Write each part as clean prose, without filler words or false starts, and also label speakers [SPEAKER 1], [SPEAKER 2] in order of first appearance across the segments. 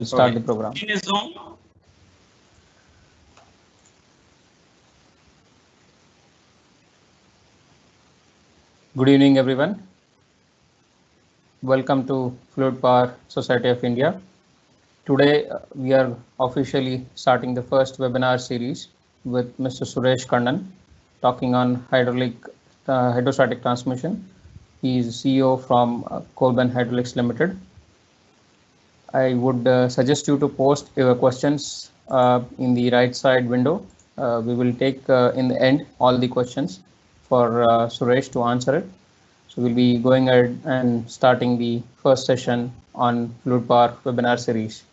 [SPEAKER 1] Start the program. Good evening, everyone. Welcome to Fluid Power Society of India. Today, we are officially starting the first webinar series with Mr. Suresh Kannan, talking on hydrostatic transmission. He is CEO from Kolben Hydraulics Limited. I would suggest you to post your questions in the right side window. We will take in the end all the questions for Suresh to answer it. So we'll be going ahead and starting the first session on Fluid Power webinar series.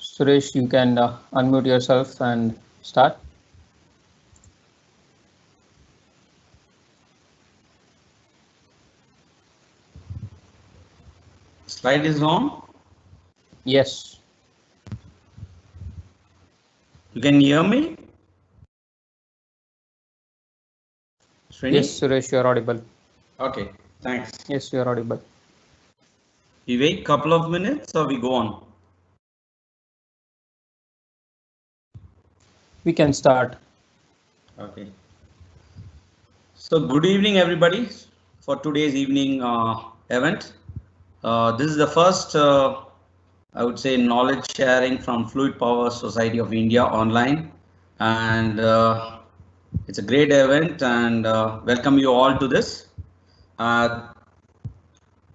[SPEAKER 1] Suresh, you can unmute yourself and start.
[SPEAKER 2] Slide is on?
[SPEAKER 1] Yes.
[SPEAKER 2] You can hear me?
[SPEAKER 1] Srini? Yes, Suresh, you are audible.
[SPEAKER 2] Okay, thanks.
[SPEAKER 1] Yes, you are audible.
[SPEAKER 2] We wait a couple of minutes or we go on?
[SPEAKER 1] We can start.
[SPEAKER 2] Okay. So good evening, everybody, for today's evening event. This is the first, I would say, knowledge sharing from Fluid Power Society of India online. And it's a great event and welcome you all to this.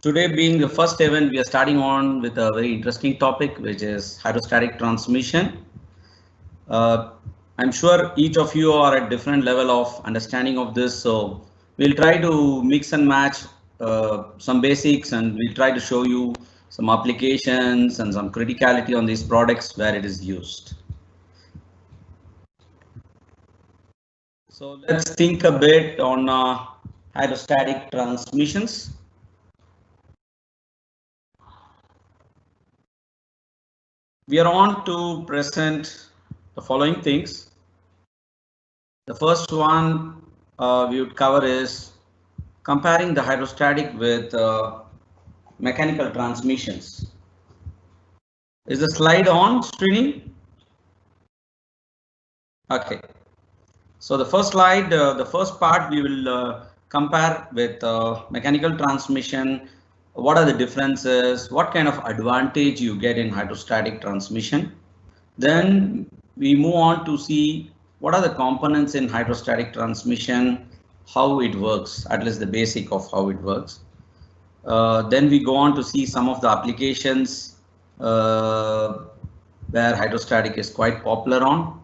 [SPEAKER 2] Today being the first event, we are starting on with a very interesting topic, which is hydrostatic transmission. I'm sure each of you are at different level of understanding of this, so we'll try to mix and match some basics, and we'll try to show you some applications and some criticality on these products where it is used. So let's think a bit on hydrostatic transmissions. We are on to present the following things. The first one we would cover is comparing the hydrostatic with mechanical transmissions. Is the slide on, Srini? Okay. So the first slide, the first part, we will compare with mechanical transmission. What are the differences? What kind of advantage you get in hydrostatic transmission? Then we move on to see what are the components in hydrostatic transmission, how it works, at least the basic of how it works. Then we go on to see some of the applications where hydrostatic is quite popular on.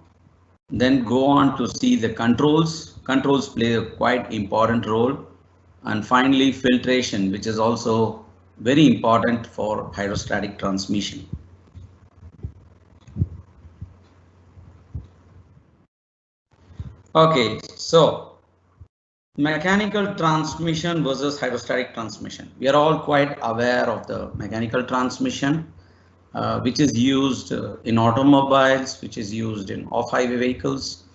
[SPEAKER 2] Then go on to see the controls. Controls play a quite important role. And finally, filtration, which is also very important for hydrostatic transmission. Okay, so mechanical transmission versus hydrostatic transmission. We are all quite aware of the mechanical transmission, which is used in automobiles, which is used in off-highway vehicles,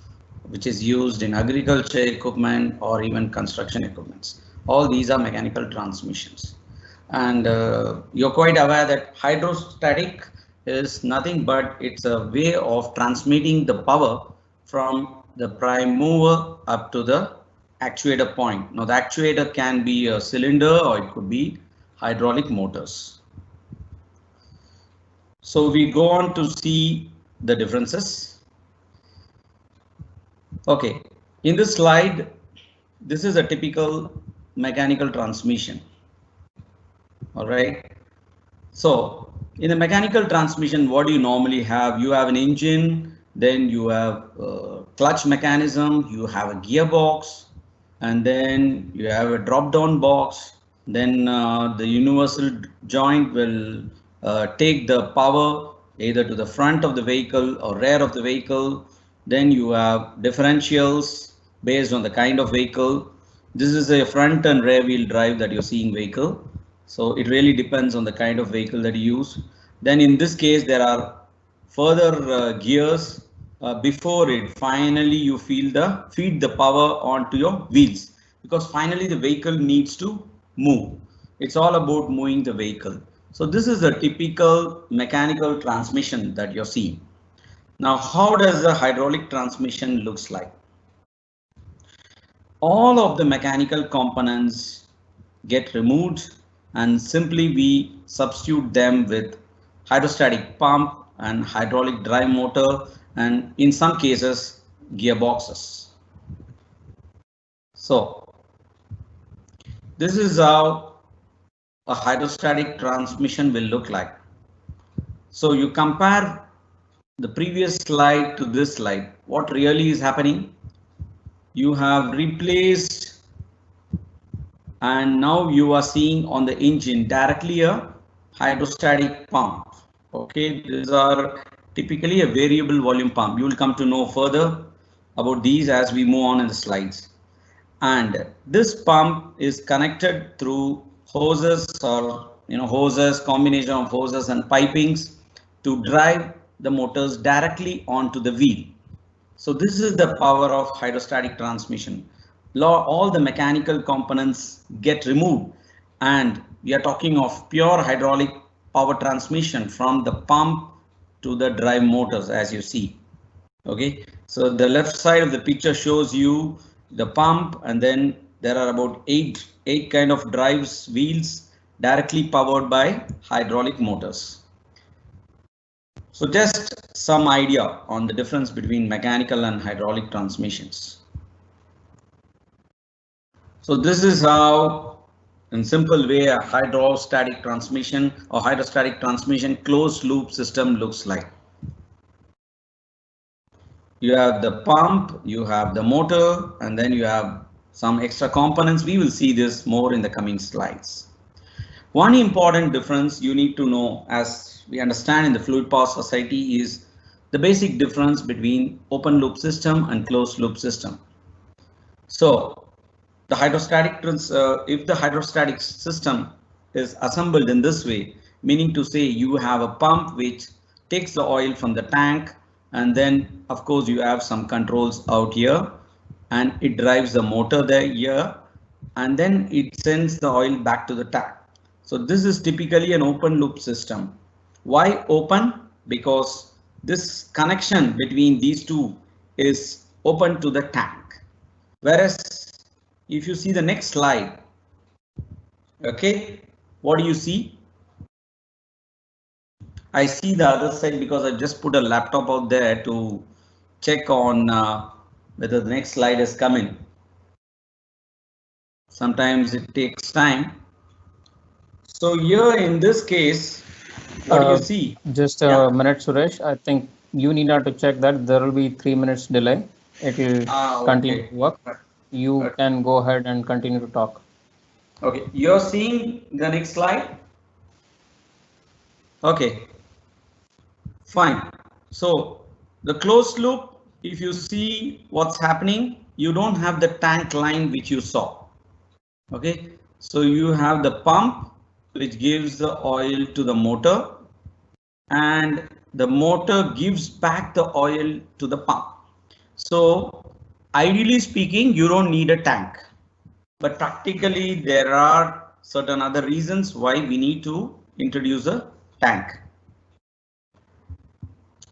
[SPEAKER 2] which is used in agriculture equipment or even construction equipments. All these are mechanical transmissions. And you're quite aware that hydrostatic is nothing but it's a way of transmitting the power from the prime mover up to the actuator point. Now the actuator can be a cylinder or it could be hydraulic motors. So we go on to see the differences. Okay, in this slide, this is a typical mechanical transmission. All right. So in a mechanical transmission, what do you normally have? You have an engine, then you have a clutch mechanism, you have a gearbox, and then you have a drop-down box. Then the universal joint will take the power either to the front of the vehicle or rear of the vehicle. Then you have differentials based on the kind of vehicle. This is a front and rear wheel drive that you're seeing vehicle. So it really depends on the kind of vehicle that you use. Then in this case, there are further gears before it finally you feed the power onto your wheels. because finally the vehicle needs to move. It's all about moving the vehicle. So this is a typical mechanical transmission that you're seeing. Now, how does the hydraulic transmission looks like? All of the mechanical components get removed and simply we substitute them with hydrostatic pump and hydraulic drive motor, and in some cases gearboxes. So this is how a hydrostatic transmission will look like. So you compare the previous slide to this slide. What really is happening? You have replaced, and now you are seeing on the engine directly a hydrostatic pump. Okay, these are typically a variable volume pump. You will come to know further about these as we move on in the slides. And this pump is connected through hoses or hoses, combination of hoses and pipings to drive the motors directly onto the wheel. So this is the power of hydrostatic transmission. All the mechanical components get removed and we are talking of pure hydraulic power transmission from the pump to the drive motors, as you see. Okay, so the left side of the picture shows you the pump, and then there are about eight kind of drives wheels directly powered by hydraulic motors. So just some idea on the difference between mechanical and hydraulic transmissions. So this is how, in simple way, a hydrostatic transmission or hydrostatic transmission closed loop system looks like. You have the pump, you have the motor, and then you have some extra components. We will see this more in the coming slides. One important difference you need to know, as we understand in the fluid power society, is the basic difference between open loop system and closed loop system. So the hydrostatic, if the hydrostatic system is assembled in this way, meaning to say you have a pump which takes the oil from the tank, and then of course you have some controls out here and it drives the motor there here, and then it sends the oil back to the tank. So this is typically an open loop system. Why open? Because this connection between these two is open to the tank. Whereas if you see the next slide, okay, what do you see? I see the other side because I just put a laptop out there to check on whether the next slide is coming. Sometimes it takes time. So here in this case, what do you see?
[SPEAKER 1] Just a minute, Suresh. I think you need not to check that. There will be 3 minutes delay. It will continue to work. You can go ahead and continue to talk.
[SPEAKER 2] Okay, you're seeing the next slide. Okay, fine. So the closed loop, if you see what's happening, you don't have the tank line which you saw. Okay, so you have the pump which gives the oil to the motor, and the motor gives back the oil to the pump. So ideally speaking, you don't need a tank, but practically there are certain other reasons why we need to introduce a tank.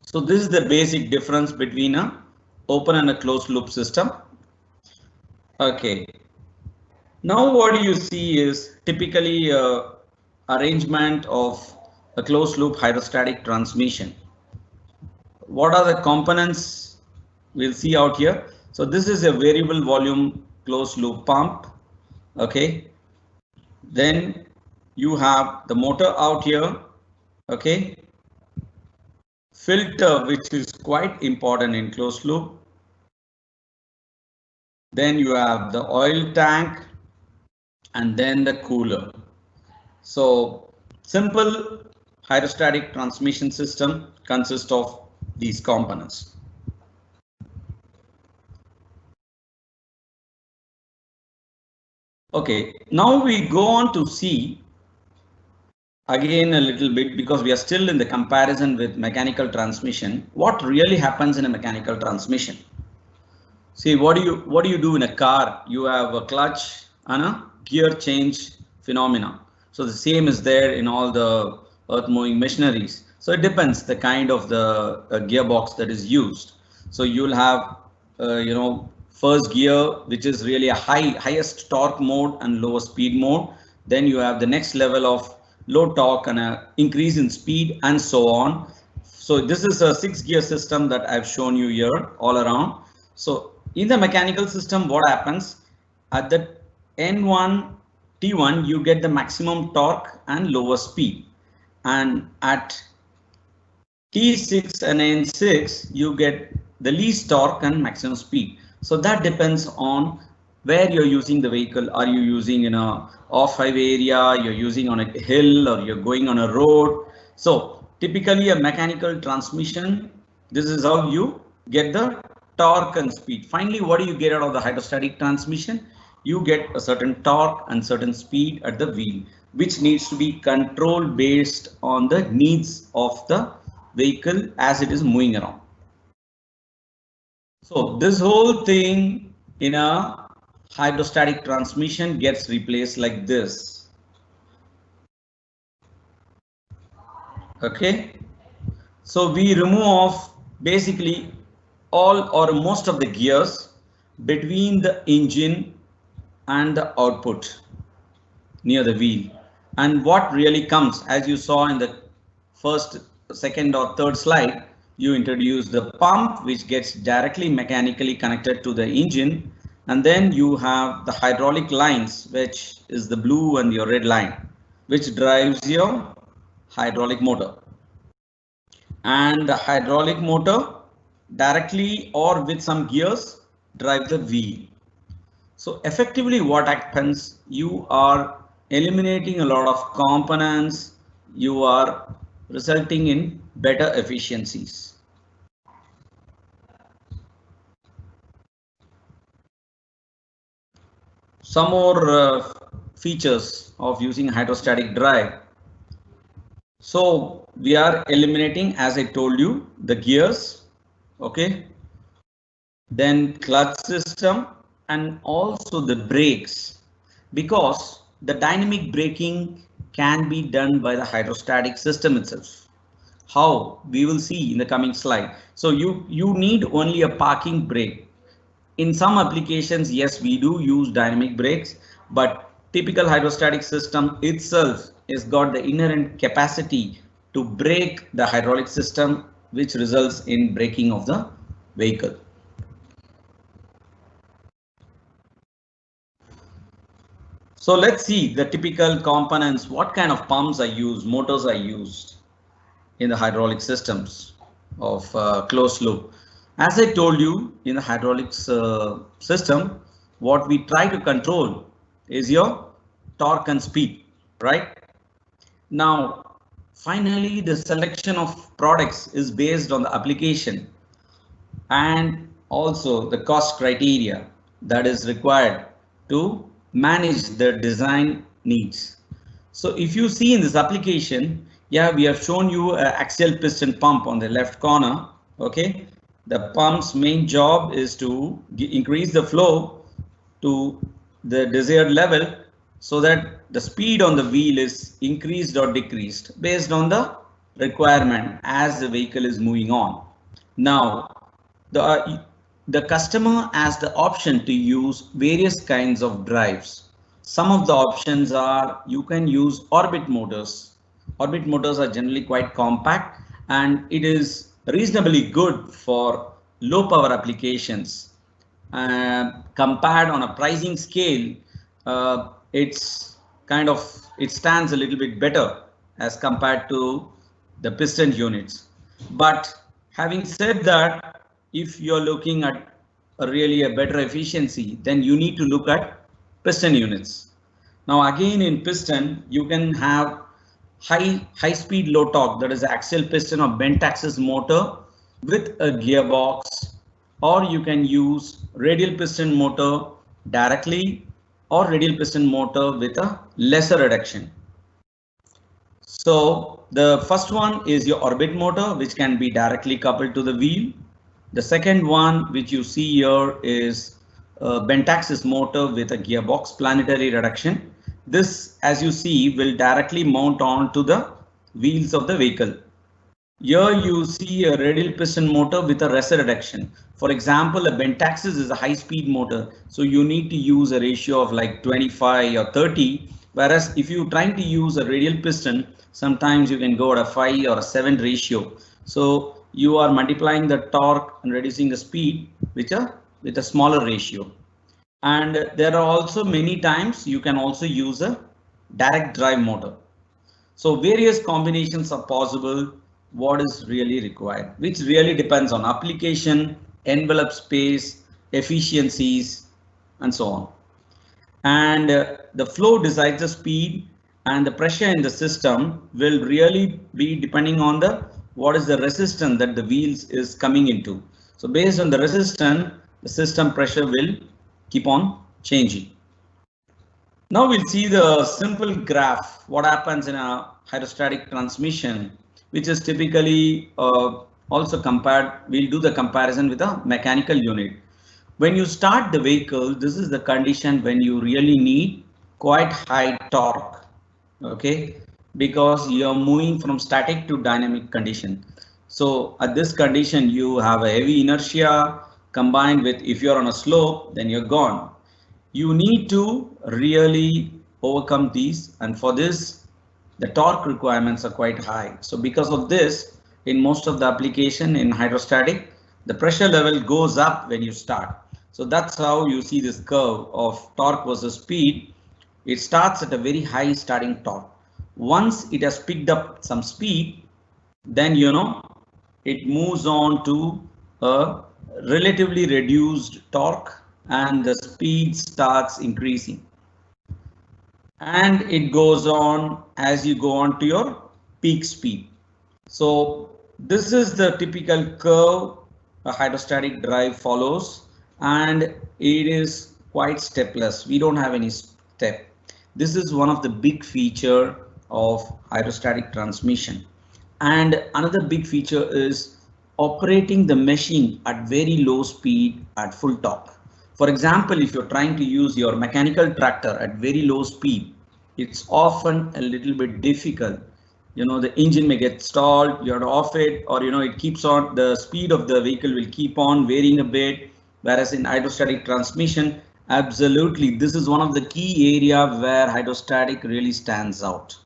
[SPEAKER 2] So this is the basic difference between a open and a closed loop system. Okay. Now what you see is typically a arrangement of a closed loop hydrostatic transmission. What are the components we'll see out here? So this is a variable volume closed loop pump. Okay. Then you have the motor out here. Okay. Filter, which is quite important in closed loop. Then you have the oil tank and then the cooler. So simple hydrostatic transmission system consists of these components. Okay, now we go on to see again a little bit, because we are still in the comparison with mechanical transmission, what really happens in a mechanical transmission. See, what do you do in a car? You have a clutch and a gear change phenomena. So the same is there in all the earth moving machineries. So it depends the kind of the gearbox that is used. So you'll have first gear, which is really a highest torque mode and lower speed mode. Then you have the next level of low torque and a increase in speed and so on. So this is a 6-gear system that I've shown you here all around. So in the mechanical system, what happens at the N1, T1, you get the maximum torque and lower speed, and at T6 and N6, you get the least torque and maximum speed. So that depends on where you're using the vehicle. Are you using in a off-highway area, you're using on a hill, or you're going on a road? So typically a mechanical transmission, this is how you get the torque and speed. Finally, what do you get out of the hydrostatic transmission? You get a certain torque and certain speed at the wheel, which needs to be controlled based on the needs of the vehicle as it is moving around. So this whole thing in a hydrostatic transmission gets replaced like this. Okay, so we remove off basically all or most of the gears between the engine and the output near the wheel, and what really comes, as you saw in the first, second or third slide, you introduce the pump which gets directly mechanically connected to the engine, and then you have the hydraulic lines, which is the blue and your red line, which drives your hydraulic motor, and the hydraulic motor directly or with some gears drive the wheel. So effectively what happens, you are eliminating a lot of components, you are resulting in better efficiencies. Some more features of using hydrostatic drive. So we are eliminating, as I told you, the gears, okay, then clutch system and also the brakes, because the dynamic braking can be done by the hydrostatic system itself. How? We will see in the coming slide. So you need only a parking brake. In some applications, yes, we do use dynamic brakes, but typical hydrostatic system itself has got the inherent capacity to brake the hydraulic system, which results in braking of the vehicle. So let's see the typical components, what kind of pumps are used, motors are used in the hydraulic systems of closed loop. As I told you, in the hydraulics system, what we try to control is your torque and speed, right? Now, finally, the selection of products is based on the application and also the cost criteria that is required to manage the design needs. So if you see in this application, yeah, we have shown you an axial piston pump on the left corner. Okay, the pump's main job is to increase the flow to the desired level so that the speed on the wheel is increased or decreased based on the requirement as the vehicle is moving on. Now, the customer has the option to use various kinds of drives. Some of the options are you can use orbit motors. Orbit motors are generally quite compact and it is reasonably good for low power applications. Compared on a pricing scale, it stands a little bit better as compared to the piston units. But having said that, if you're looking at really a better efficiency, then you need to look at piston units. Now again, in piston, you can have high speed low torque, that is axial piston or bent axis motor with a gearbox, or you can use radial piston motor directly or radial piston motor with a lesser reduction. So the first one is your orbit motor, which can be directly coupled to the wheel. The second one which you see here is bent axis motor with a gearbox planetary reduction. This, as you see, will directly mount on to the wheels of the vehicle. Here you see a radial piston motor with a rest reduction. For example, a bent axis is a high speed motor, so you need to use a ratio of like 25 or 30. Whereas if you're trying to use a radial piston, sometimes you can go at a 5 or a 7 ratio. So you are multiplying the torque and reducing the speed with a smaller ratio. And there are also many times you can also use a direct drive motor. So various combinations are possible. What is really required, which really depends on application, envelope space, efficiencies, and so on. And the flow decides the speed, and the pressure in the system will really be depending on what is the resistance that the wheels is coming into. So based on the resistance, the system pressure will keep on changing. Now we'll see the simple graph, what happens in a hydrostatic transmission, which is typically also compared. We'll do the comparison with a mechanical unit. When you start the vehicle, this is the condition when you really need quite high torque, okay, because you're moving from static to dynamic condition. So at this condition, you have a heavy inertia combined with, if you're on a slope, then you're gone. You need to really overcome these, and for this the torque requirements are quite high. So because of this, in most of the application in hydrostatic, the pressure level goes up when you start. So that's how you see this curve of torque versus speed. It starts at a very high starting torque. Once it has picked up some speed, then it moves on to a relatively reduced torque and the speed starts increasing. And it goes on as you go on to your peak speed. So this is the typical curve a hydrostatic drive follows, and it is quite stepless. We don't have any step. This is one of the big feature of hydrostatic transmission. And another big feature is operating the machine at very low speed at full torque. For example, if you're trying to use your mechanical tractor at very low speed, it's often a little bit difficult. The engine may get stalled, you have to off it, or it keeps on, the speed of the vehicle will keep on varying a bit. Whereas in hydrostatic transmission, absolutely, this is one of the key area where hydrostatic really stands out.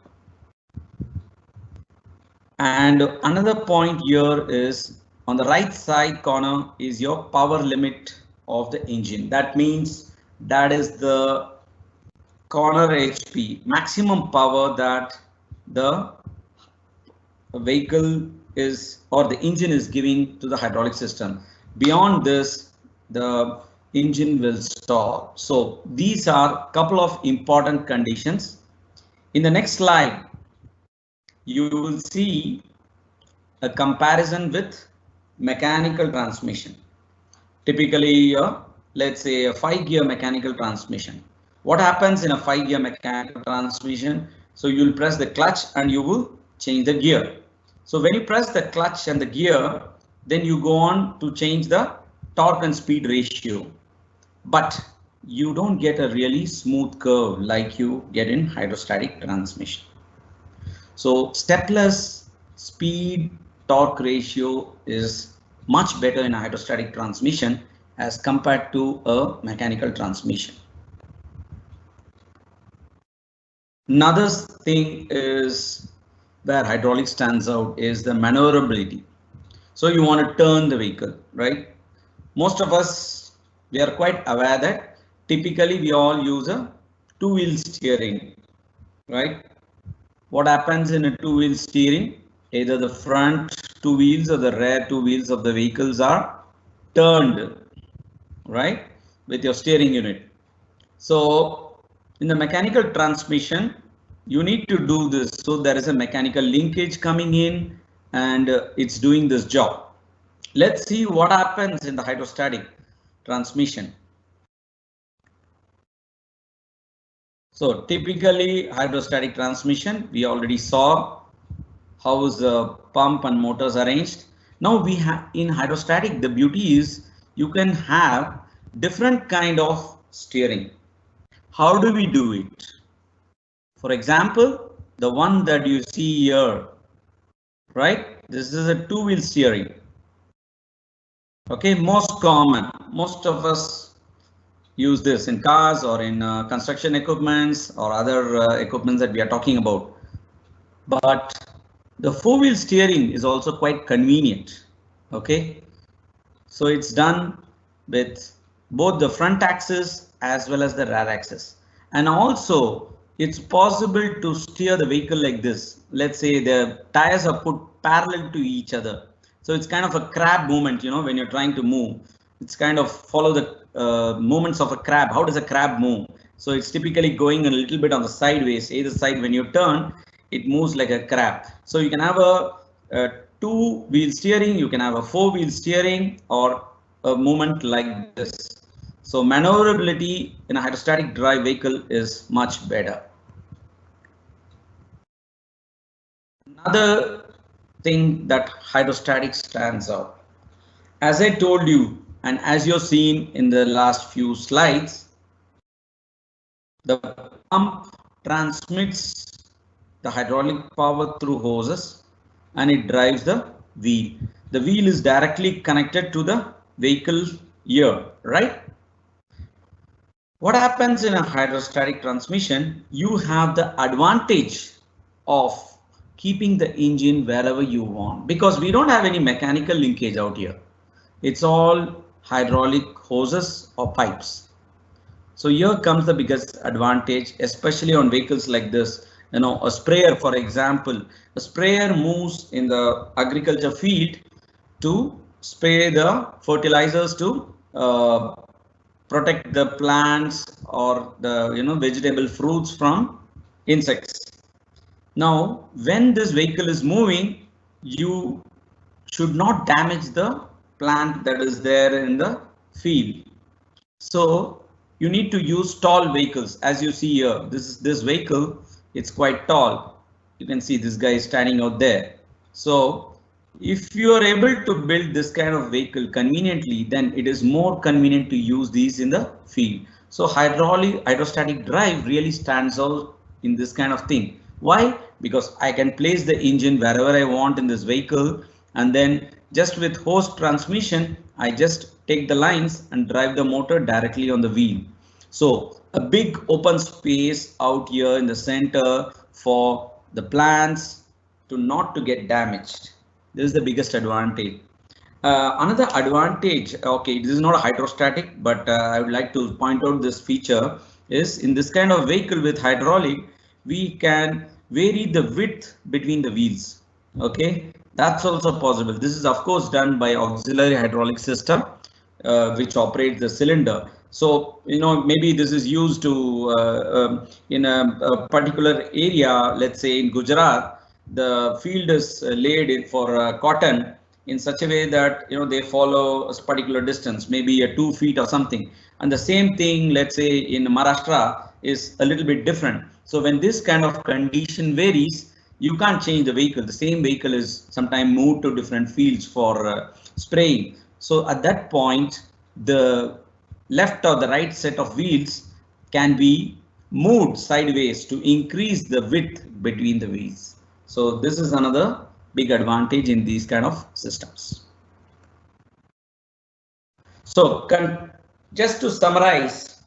[SPEAKER 2] And another point here is on the right side corner is your power limit of the engine. That means that is the corner HP, maximum power that the vehicle is or the engine is giving to the hydraulic system. Beyond this, the engine will stall. So these are a couple of important conditions. In the next slide, you will see a comparison with mechanical transmission. Typically, let's say a 5-gear mechanical transmission. What happens in a 5-gear mechanical transmission? So you'll press the clutch and you will change the gear. So when you press the clutch and the gear, then you go on to change the torque and speed ratio. But you don't get a really smooth curve like you get in hydrostatic transmission. So stepless speed torque ratio is much better in a hydrostatic transmission as compared to a mechanical transmission. Another thing is where hydraulic stands out is the maneuverability. So you want to turn the vehicle, right? Most of us, we are quite aware that typically we all use a two-wheel steering, right? What happens in a two-wheel steering? Either the front two wheels or the rear two wheels of the vehicles are turned, right, with your steering unit. So in the mechanical transmission, you need to do this. So there is a mechanical linkage coming in and it's doing this job. Let's see what happens in the hydrostatic transmission. So typically hydrostatic transmission, we already saw how is the pump and motors arranged. Now we have in hydrostatic, the beauty is you can have different kind of steering. How do we do it? For example, the one that you see here, right? This is a two-wheel steering. Okay, most common. Most of us use this in cars or in construction equipments or other equipments that we are talking about. But the four-wheel steering is also quite convenient. Okay, so it's done with both the front axis as well as the rear axis, and also it's possible to steer the vehicle like this. Let's say the tires are put parallel to each other, so it's kind of a crab movement. You know, when you're trying to move, it's kind of follow the movements of a crab. How does a crab move? So it's typically going a little bit on the sideways, either side. When you turn, it moves like a crab. So you can have a two-wheel steering, you can have a four-wheel steering, or a movement like this. So maneuverability in a hydrostatic drive vehicle is much better. Another thing that hydrostatic stands out, as I told you, and as you've seen in the last few slides, the pump transmits the hydraulic power through hoses and it drives the wheel. The wheel is directly connected to the vehicle here, right? What happens in a hydrostatic transmission? You have the advantage of keeping the engine wherever you want, because we don't have any mechanical linkage out here. It's all hydraulic hoses or pipes. So here comes the biggest advantage, especially on vehicles like this. You know, a sprayer, for example, a sprayer moves in the agriculture field to spray the fertilizers to protect the plants or the vegetable fruits from insects. Now, when this vehicle is moving, you should not damage the plant that is there in the field. So you need to use tall vehicles. As you see here, this vehicle, it's quite tall. You can see this guy is standing out there. So if you are able to build this kind of vehicle conveniently, then it is more convenient to use these in the field. So hydrostatic drive really stands out in this kind of thing. Why? Because I can place the engine wherever I want in this vehicle, and then just with hose transmission, I just take the lines and drive the motor directly on the wheel. So a big open space out here in the center for the plants not to get damaged. This is the biggest advantage. Another advantage, okay, this is not a hydrostatic, but I would like to point out this feature is in this kind of vehicle with hydraulic, we can vary the width between the wheels. Okay, that's also possible. This is of course done by auxiliary hydraulic system, which operates the cylinder. So, maybe this is used to in a particular area, let's say in Gujarat, the field is laid in for cotton in such a way that they follow a particular distance, maybe a 2 feet or something. And the same thing, let's say in Maharashtra, is a little bit different. So when this kind of condition varies, you can't change the vehicle. The same vehicle is sometimes moved to different fields for spraying. So at that point, the left or the right set of wheels can be moved sideways to increase the width between the wheels. So this is another big advantage in these kind of systems. So just to summarize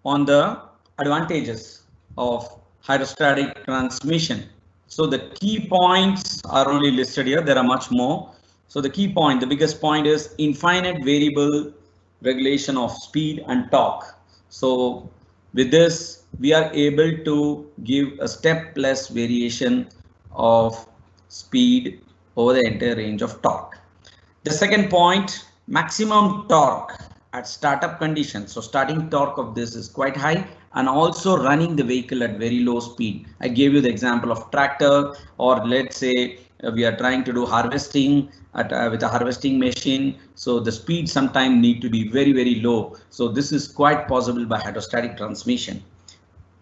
[SPEAKER 2] on the advantages of hydrostatic transmission. So the key points are only listed here. There are much more. So the key point, the biggest point is infinite variable regulation of speed and torque. So with this, we are able to give a step-less variation of speed over the entire range of torque. The second point, maximum torque at startup conditions. So starting torque of this is quite high, and also running the vehicle at very low speed. I gave you the example of tractor, or let's say we are trying to do harvesting with a harvesting machine. So the speed sometimes need to be very, very low. So this is quite possible by hydrostatic transmission.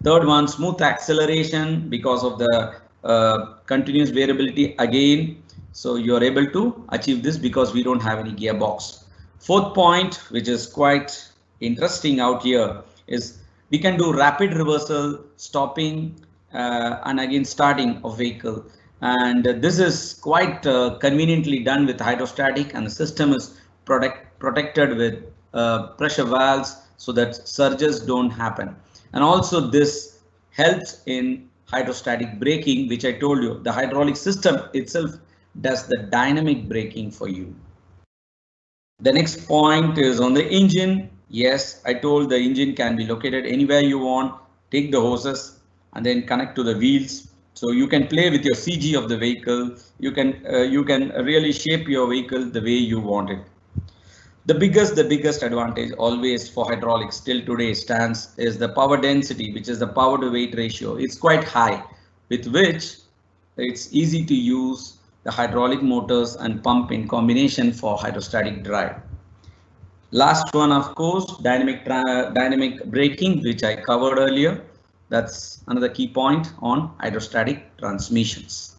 [SPEAKER 2] Third one, smooth acceleration because of the continuous variability. Again, So you are able to achieve this because we don't have any gearbox. Fourth point, which is quite interesting out here, is we can do rapid reversal, stopping, and again starting of vehicle. And this is quite conveniently done with hydrostatic, and the system is protected with pressure valves so that surges don't happen. And also this helps in hydrostatic braking, which I told you, the hydraulic system itself does the dynamic braking for you. The next point is on the engine. Yes, I told the engine can be located anywhere you want. Take the hoses and then connect to the wheels. So you can play with your CG of the vehicle. You can really shape your vehicle the way you want it. The biggest advantage always for hydraulics till today stands is the power density, which is the power to weight ratio. It's quite high, with which it's easy to use the hydraulic motors and pump in combination for hydrostatic drive. Last one, of course, dynamic braking, which I covered earlier. That's another key point on hydrostatic transmissions.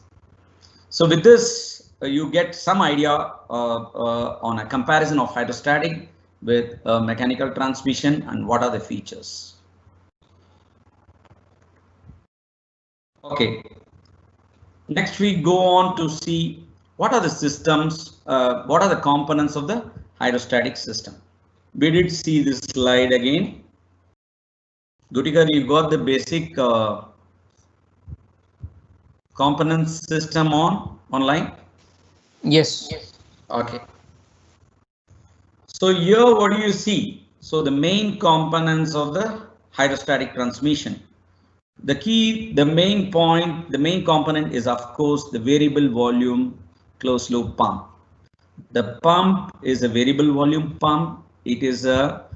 [SPEAKER 2] So with this, you get some idea on a comparison of hydrostatic with mechanical transmission and what are the features. Okay. Next, we go on to see what are the systems, what are the components of the hydrostatic system. We did see this slide again. Gutikar, you got the basic components system online?
[SPEAKER 1] Yes.
[SPEAKER 2] Okay. So here, what do you see? So the main components of the hydrostatic transmission. The main component is, of course, the variable volume closed loop pump. The pump is a variable volume pump. It is a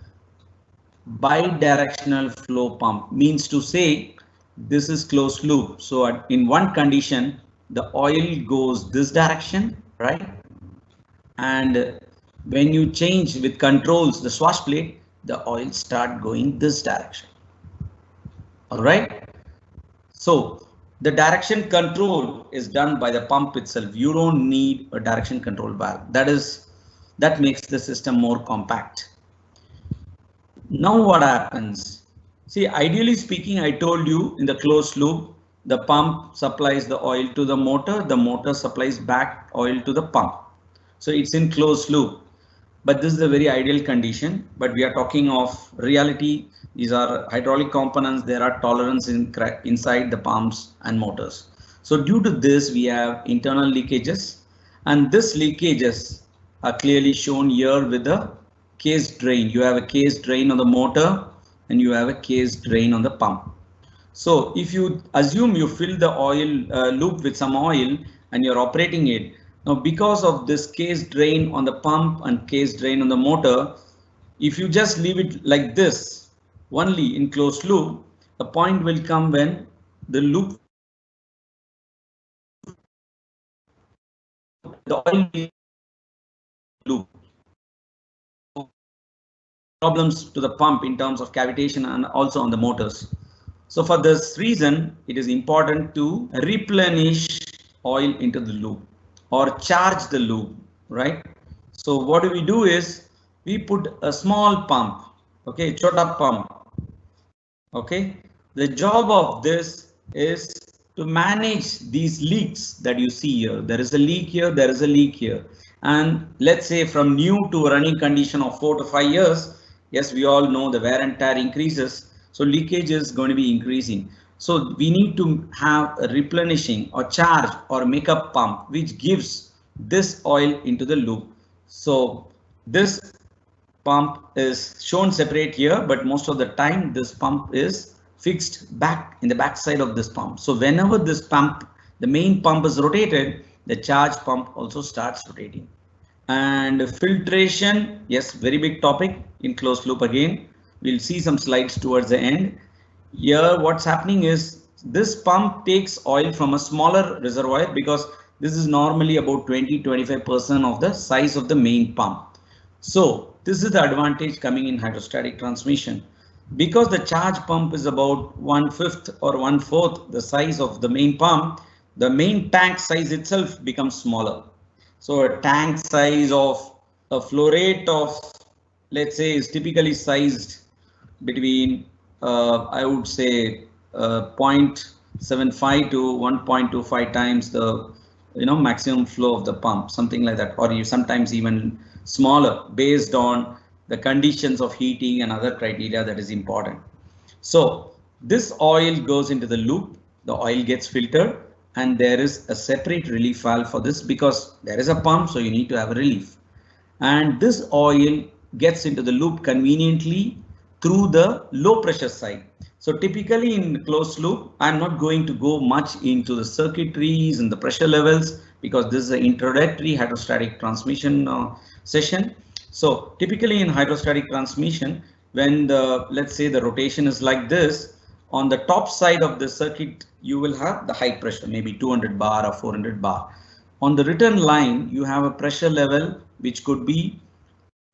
[SPEAKER 2] bidirectional flow pump, means to say this is closed loop. So in one condition, the oil goes this direction, right? And when you change with controls the swash plate, the oil start going this direction. All right. So the direction control is done by the pump itself. You don't need a direction control valve. That makes the system more compact. Now what happens? See, ideally speaking, I told you in the closed loop, the pump supplies the oil to the motor supplies back oil to the pump. So it's in closed loop. But this is a very ideal condition. But we are talking of reality. These are hydraulic components. There are tolerance inside the pumps and motors. So due to this, we have internal leakages, and this leakages are clearly shown here with the case drain. You have a case drain on the motor and you have a case drain on the pump. So if you assume you fill the oil loop with some oil and you're operating it, now because of this case drain on the pump and case drain on the motor, if you just leave it like this, only in closed loop, a point will come when the loop, the oil loop, problems to the pump in terms of cavitation and also on the motors. So for this reason, it is important to replenish oil into the loop or charge the loop, right? So what do we do is we put a small pump, okay, chota pump. Okay, the job of this is to manage these leaks that you see here. There is a leak here, there is a leak here. And let's say from new to running condition of 4 to 5 years, yes, we all know the wear and tear increases. So leakage is going to be increasing. So we need to have a replenishing or charge or makeup pump, which gives this oil into the loop. So this pump is shown separate here, but most of the time this pump is fixed back in the back side of this pump. So whenever this pump, the main pump is rotated, the charge pump also starts rotating. And filtration, yes, very big topic in closed loop again. We'll see some slides towards the end. Here what's happening is this pump takes oil from a smaller reservoir because this is normally about 20-25% of the size of the main pump. So this is the advantage coming in hydrostatic transmission. Because the charge pump is about 1/5 or 1/4 the size of the main pump, the main tank size itself becomes smaller. So a tank size of a flow rate of, let's say, is typically sized between I would say 0.75 to 1.25 times the maximum flow of the pump, something like that, or you sometimes even smaller based on the conditions of heating and other criteria that is important. So this oil goes into the loop, the oil gets filtered, and there is a separate relief valve for this because there is a pump, so you need to have a relief. And this oil gets into the loop conveniently through the low pressure side. So typically in closed loop, I'm not going to go much into the circuitries and the pressure levels because this is an introductory hydrostatic transmission session. So typically in hydrostatic transmission, when the, let's say the rotation is like this, on the top side of the circuit, you will have the high pressure, maybe 200 bar or 400 bar. On the return line, you have a pressure level which could be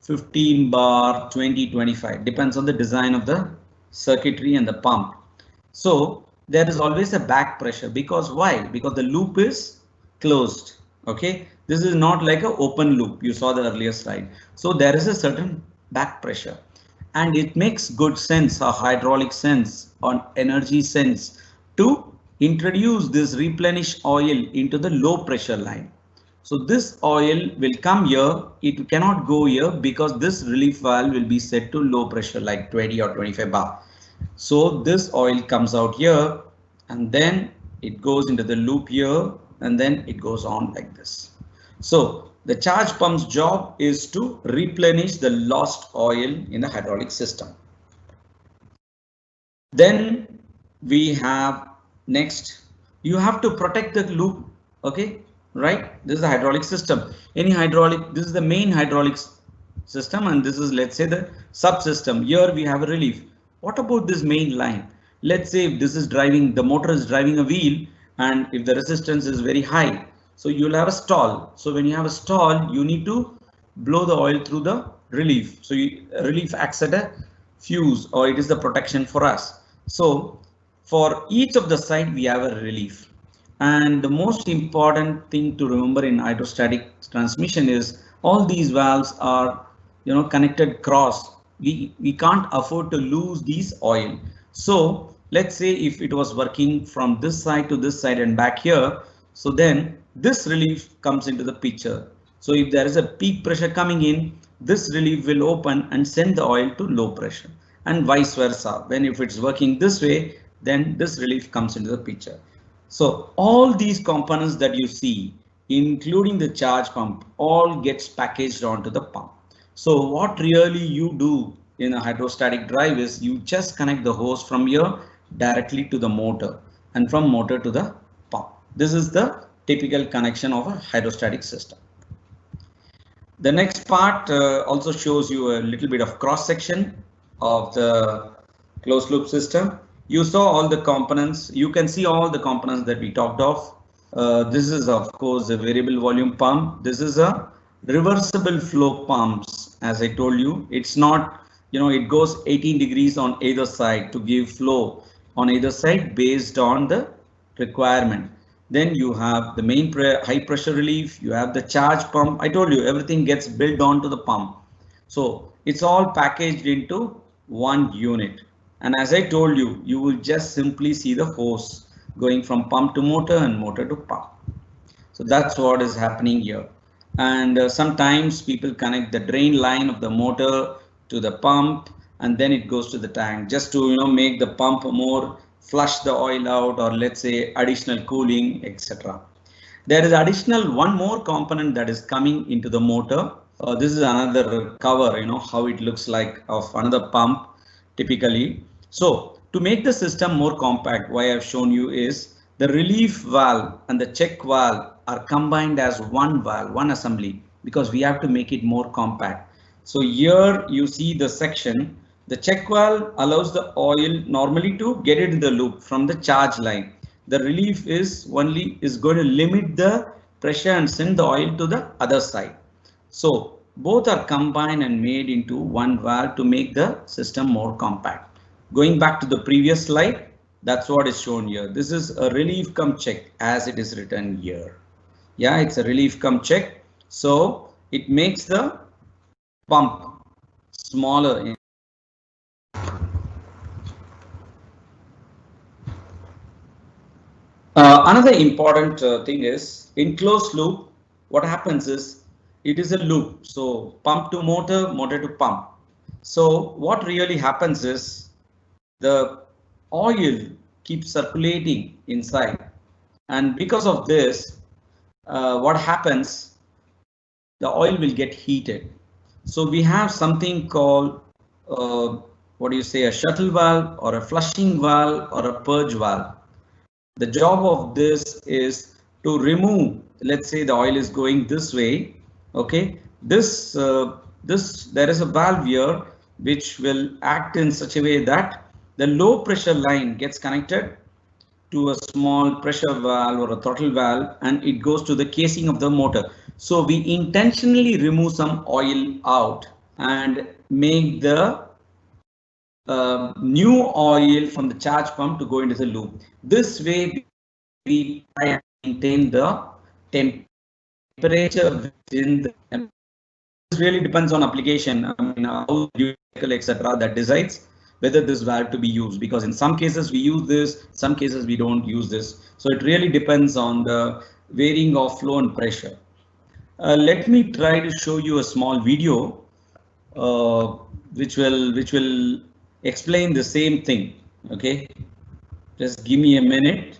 [SPEAKER 2] 15 bar, 20, 25, depends on the design of the circuitry and the pump. So there is always a back pressure because why? Because the loop is closed. OK, this is not like an open loop. You saw the earlier slide. So there is a certain back pressure and it makes good sense or hydraulic sense or energy sense to introduce this replenish oil into the low pressure line. So this oil will come here, it cannot go here because this relief valve will be set to low pressure like 20 or 25 bar. So this oil comes out here and then it goes into the loop here and then it goes on like this. So the charge pump's job is to replenish the lost oil in the hydraulic system. Then we have next, you have to protect the loop. OK. Right, this is the hydraulic system. Any hydraulic, this is the main hydraulic system and this is, let's say, the subsystem. Here we have a relief. What about this main line? Let's say if this is driving, the motor is driving a wheel and if the resistance is very high, so you'll have a stall. So when you have a stall, you need to blow the oil through the relief. So relief acts as a fuse or it is the protection for us. So for each of the side, we have a relief. And the most important thing to remember in hydrostatic transmission is all these valves are, connected cross. We can't afford to lose these oil. So let's say if it was working from this side to this side and back here, so then this relief comes into the picture. So if there is a peak pressure coming in, this relief will open and send the oil to low pressure and vice versa. When if it's working this way, then this relief comes into the picture. So all these components that you see, including the charge pump, all gets packaged onto the pump. So what really you do in a hydrostatic drive is you just connect the hose from here directly to the motor and from motor to the pump. This is the typical connection of a hydrostatic system. The next part also shows you a little bit of cross section of the closed loop system. You saw all the components. You can see all the components that we talked of. This is, of course, a variable volume pump. This is a reversible flow pumps. As I told you, it's not, it goes 18 degrees on either side to give flow on either side based on the requirement. Then you have the main high pressure relief. You have the charge pump. I told you everything gets built onto the pump. So it's all packaged into one unit. And as I told you, you will just simply see the hose going from pump to motor and motor to pump. So that's what is happening here. And sometimes people connect the drain line of the motor to the pump and then it goes to the tank just to make the pump more flush the oil out, or let's say additional cooling, etc. There is additional one more component that is coming into the motor. This is another cover, how it looks like of another pump typically. So to make the system more compact, why I've shown you is the relief valve and the check valve are combined as one valve, one assembly, because we have to make it more compact. So here you see the section. The check valve allows the oil normally to get into the loop from the charge line. The relief is going to limit the pressure and send the oil to the other side. So both are combined and made into one valve to make the system more compact. Going back to the previous slide, That's what is shown here. This is a relief cum check as it is written here. Yeah, it's a relief cum check. So it makes the pump smaller. Another important thing is in closed loop, what happens is it is a loop. So pump to motor, motor to pump. So what really happens is the oil keeps circulating inside, and because of this, what happens, the oil will get heated. So we have something called what do you say, a shuttle valve or a flushing valve or a purge valve. The job of this is to remove, let's say the oil is going this way. Okay, there is a valve here which will act in such a way that the low pressure line gets connected to a small pressure valve or a throttle valve, and it goes to the casing of the motor. So we intentionally remove some oil out and make the new oil from the charge pump to go into the loop. This way we try and maintain the temperature within the. This really depends on application. I mean, how you etc. that decides whether this valve to be used, because in some cases we use this, some cases we don't use this. So it really depends on the varying of flow and pressure. Let me try to show you a small video which will explain the same thing. Okay, just give me a minute.